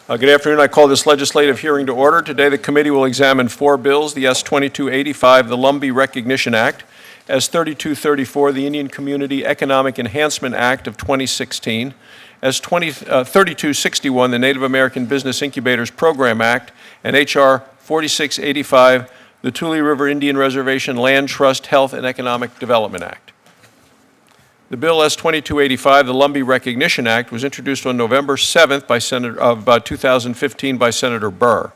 Good afternoon. I call this legislative hearing to order. Today the committee will examine four bills: the S-2285, the Lumbee Recognition Act, S-3234, the Indian Community Economic Enhancement Act of 2016, S-3261, the Native American Business Incubators Program Act, and H.R. 4685, the Tule River Indian Reservation Land Trust Health and Economic Development Act. The bill S-2285, the Lumbee Recognition Act, was introduced on November 7th of 2015 by Senator Burr.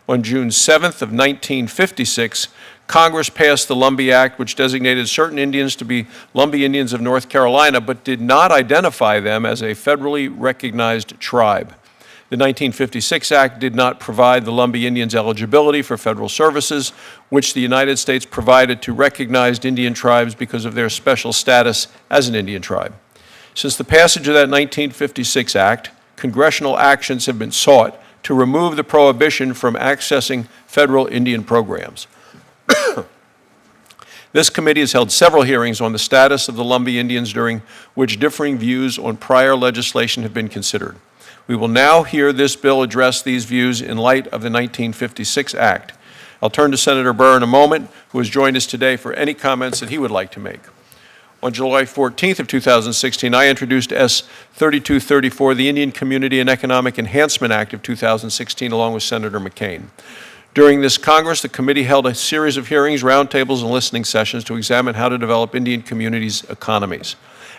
On June 7th of 1956, Congress passed the Lumbee Act, which designated certain Indians to be Lumbee Indians of North Carolina, but did not identify them as a federally recognized tribe. The 1956 Act did not provide the Lumbee Indians eligibility for federal services, which the United States provided to recognized Indian tribes because of their special status as an Indian tribe. Since the passage of that 1956 Act, congressional actions have been sought to remove the prohibition from accessing federal Indian programs. This committee has held several hearings on the status of the Lumbee Indians, during which differing views on prior legislation have been considered. We will now hear this bill address these views in light of the 1956 Act. I'll turn to Senator Burr in a moment, who has joined us today, for any comments that he would like to make. On July 14th of 2016, I introduced S-3234, the Indian Community and Economic Enhancement Act of 2016, along with Senator McCain. During this Congress, the committee held a series of hearings, roundtables, and listening sessions to examine how to develop Indian communities' economies.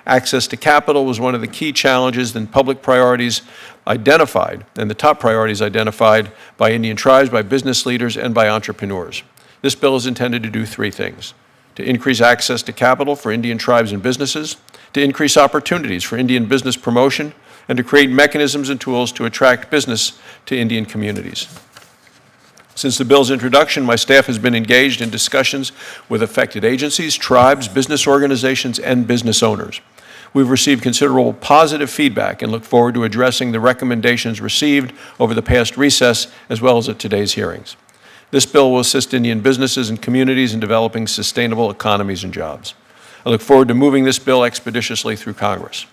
Access to capital was one of the key challenges and public priorities identified, and the top priorities identified by Indian tribes, by business leaders, and by entrepreneurs. This bill is intended to do three things: to increase access to capital for Indian tribes and businesses, to increase opportunities for Indian business promotion, and to create mechanisms and tools to attract business to Indian communities. Since the bill's introduction, my staff has been engaged in discussions with affected agencies, tribes, business organizations, and business owners. We've received considerable positive feedback and look forward to addressing the recommendations received over the past recess, as well as at today's hearings. This bill will assist Indian businesses and communities in developing sustainable economies and jobs. I look forward to moving this bill expeditiously through Congress.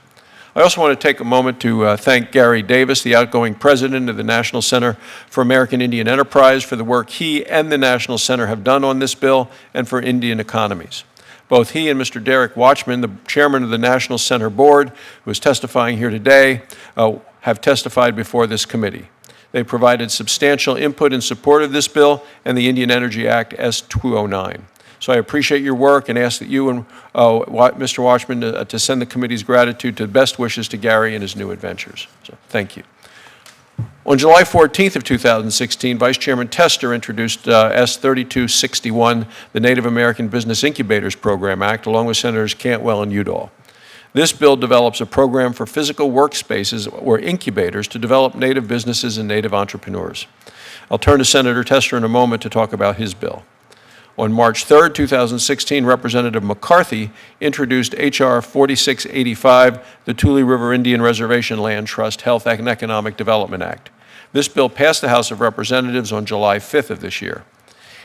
I also want to take a moment to thank Gary Davis, the outgoing president of the National Center for American Indian Enterprise, for the work he and the National Center have done on this bill and for Indian economies. Both he and Mr. Derek Watchman, the chairman of the National Center Board, who is testifying here today, have testified before this committee. They provided substantial input in support of this bill and the Indian Energy Act S-209. So I appreciate your work and ask that you and Mr. Watchman to send the committee's gratitude to best wishes to Gary in his new adventures. So thank you. On July 14th of 2016, Vice Chairman Tester introduced S-3261, the Native American Business Incubators Program Act, along with Senators Cantwell and Udall. This bill develops a program for physical workspaces or incubators to develop Native businesses and Native entrepreneurs. I'll turn to Senator Tester in a moment to talk about his bill. On March 3rd, 2016, Representative McCarthy introduced H.R. 4685, the Tule River Indian Reservation Land Trust Health and Economic Development Act. This bill passed the House of Representatives on July 5th of this year.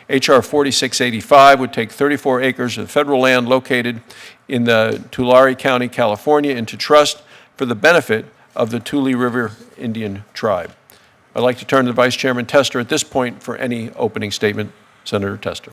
H.R. 4685 would take 34 acres of federal land located in the Tulare County, California, into trust for the benefit of the Tule River Indian Tribe. I'd like to turn to Vice Chairman Tester at this point for any opening statement. Senator Tester.